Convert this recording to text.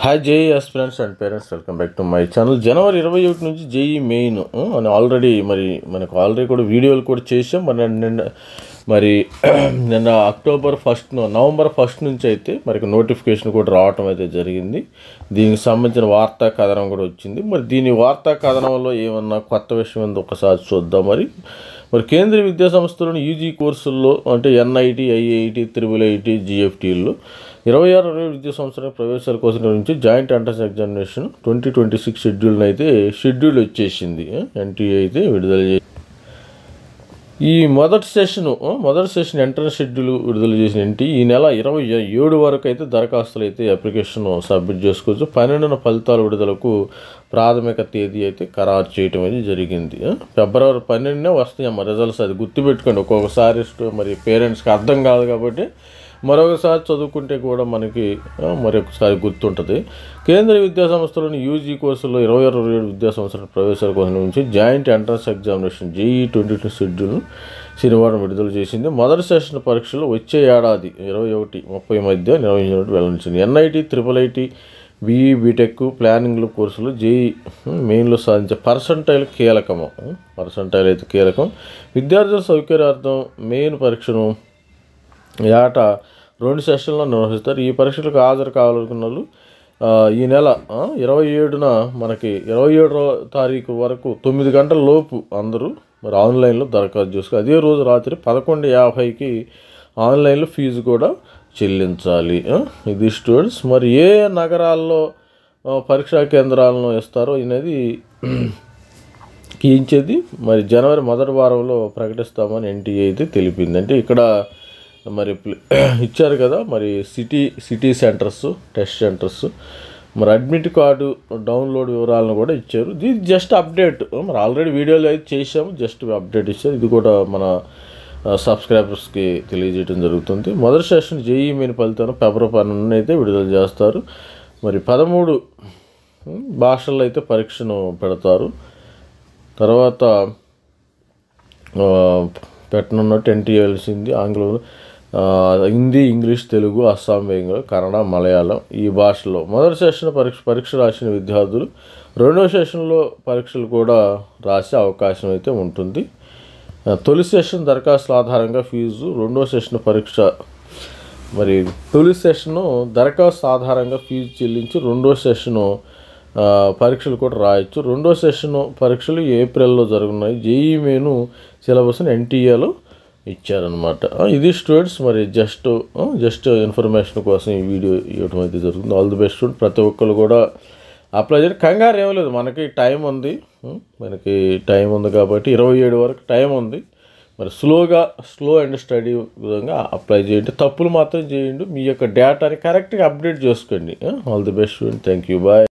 Hi JEE aspirants and parents, welcome back to my channel. జనవరి 21 నుంచి JEE main అని already మనకు కూడా వీడియోలు కూడా చేసాం. నిన్న నవంబర్ 1 నుంచి అయితే నోటిఫికేషన్ కూడా రావటం అయితే జరిగింది. దీనికి సంబంధించిన వార్తా కథనం కూడా వచ్చింది. దీని వార్తా కథనంలో ఏమన్నా కొత్త విషయం ఉందో ఒకసారి చూద్దాం. మరి కేంద్రీయ విద్యా సంస్థలోని యూజీ కోర్సుల్లో అంటే ఎన్ఐటి, ఐఐటి, IIIT, GFTల్లో 26 విద్యా సంవత్సరాల ప్రవేశాల కోసం నుంచి జాయింట్ ఎంట్రన్స్ ఎగ్జామినేషన్ 2026 షెడ్యూల్ వచ్చేసింది. ఎన్టీఏ అయితే విడుదల చేసి ఈ మొదటి సెషన్ ఎంట్రన్స్ షెడ్యూల్ విడుదల చేసిన ఈ నెల 27 వరకు అయితే దరఖాస్తులు అయితే అప్లికేషన్ సబ్మిట్ చేసుకోవచ్చు. 12న ఫలితాల విడుదలకు ప్రాథమిక తేదీ అయితే ఖరారు చేయటం అయితే జరిగింది. ఫిబ్రవరి 12నే వస్తాయమ్మ రిజల్ట్స్. అది గుర్తుపెట్టుకోండి. ఒక్కొక్కసారి పేరెంట్స్కి అర్థం కాదు కాబట్టి మరొకసారి చదువుకుంటే కూడా మనకి మరొకసారి గుర్తుంటుంది. కేంద్రీయ విద్యా సంస్థలోని యూజీ కోర్సుల్లో 26 విద్యా సంవత్సరాల ప్రవేశాల కోసం నుంచి జాయింట్ ఎంట్రన్స్ ఎగ్జామినేషన్ JEE 2022 షెడ్యూల్ను శనివారం విడుదల చేసింది. మొదటి సెషన్ పరీక్షలు వచ్చే ఏడాది 21-30 మధ్య నిర్వహించినట్టు వెల్లడించింది. NIT, IIIT, BE, BTech, ప్లానింగ్లు కోర్సులు JEE మెయిన్లో సాధించే పర్సంటైల్ అయితే కీలకం. విద్యార్థుల సౌకర్యార్థం మెయిన్ పరీక్షను ఏటా 2 సెషన్లో నిర్వహిస్తారు. ఈ పరీక్షలకు హాజరు కావాలనుకున్న వాళ్ళు ఈ నెల 27న 27వ తారీఖు వరకు 9 గంటల లోపు అందరూ ఆన్లైన్లో దరఖాస్తు చేసుకోవాలి. అదే రోజు రాత్రి 11:50కి ఆన్లైన్లో ఫీజు కూడా చెల్లించాలి. ఇది స్టూడెంట్స్. ఏ నగరాల్లో పరీక్షా కేంద్రాలను ఇస్తారో అనేది కీయించేది జనవరి మొదటి వారంలో ప్రకటిస్తామని NTA అయితే తెలిపింది. అంటే ఇక్కడ ఇచ్చారు కదా city centres, test centres, admit card download వివరాలను కూడా ఇచ్చారు. ఇది జస్ట్ అప్డేట్. ఆల్రెడీ వీడియోలో అయితే చేసాము, జస్ట్ అప్డేట్ ఇచ్చారు. ఇది కూడా మన సబ్స్క్రైబర్స్కి తెలియజేయడం జరుగుతుంది. మొదటి సెషన్ JEE మెయిన్ ఫలితాలను ఫిబ్రవరి 12 అయితే విడుదల చేస్తారు. 13 భాషల్లో అయితే పరీక్షను పెడతారు. తర్వాత పెట్టనున్నట్టు NTA తెలిసింది. ఆంగ్లంలో, హిందీ, ఇంగ్లీష్, తెలుగు, అస్సాం, బెంగాల్, కన్నడ, మలయాళం ఈ భాషలో మొదటి సెషన్ పరీక్ష రాసిన విద్యార్థులు రెండవ సెషన్లో పరీక్షలు కూడా రాసే అవకాశం అయితే ఉంటుంది. తొలి సెషన్ దరఖాస్తుల ఆధారంగా ఫీజు, రెండవ సెషన్ పరీక్ష తొలి సెషను దరఖాస్తు ఆధారంగా ఫీజు చెల్లించి రెండవ సెషను పరీక్షలు కూడా రాయొచ్చు. రెండో సెషన్ పరీక్షలు ఏప్రిల్లో జరుగుతున్నాయి. JEE మెయిన్ సిలబస్ని NTAలో ఇచ్చారనమాట. ఇది స్టూడెంట్స్. జస్ట్ ఇన్ఫర్మేషన్ కోసం ఈ వీడియో ఇవ్వడం అయితే జరుగుతుంది. All the best student. ప్రతి ఒక్కరు కూడా అప్లై చేయండి. కంగారు ఏం లేదు, మనకి టైం ఉంది కాబట్టి 27 వరకు టైం ఉంది. స్లో అండ్ స్టడీ విధంగా అప్లై చేయండి. తప్పులు మాత్రం చేయండి. మీ యొక్క డేటాని కరెక్ట్గా అప్డేట్ చేసుకోండి. All the best student. Thank you. Bye.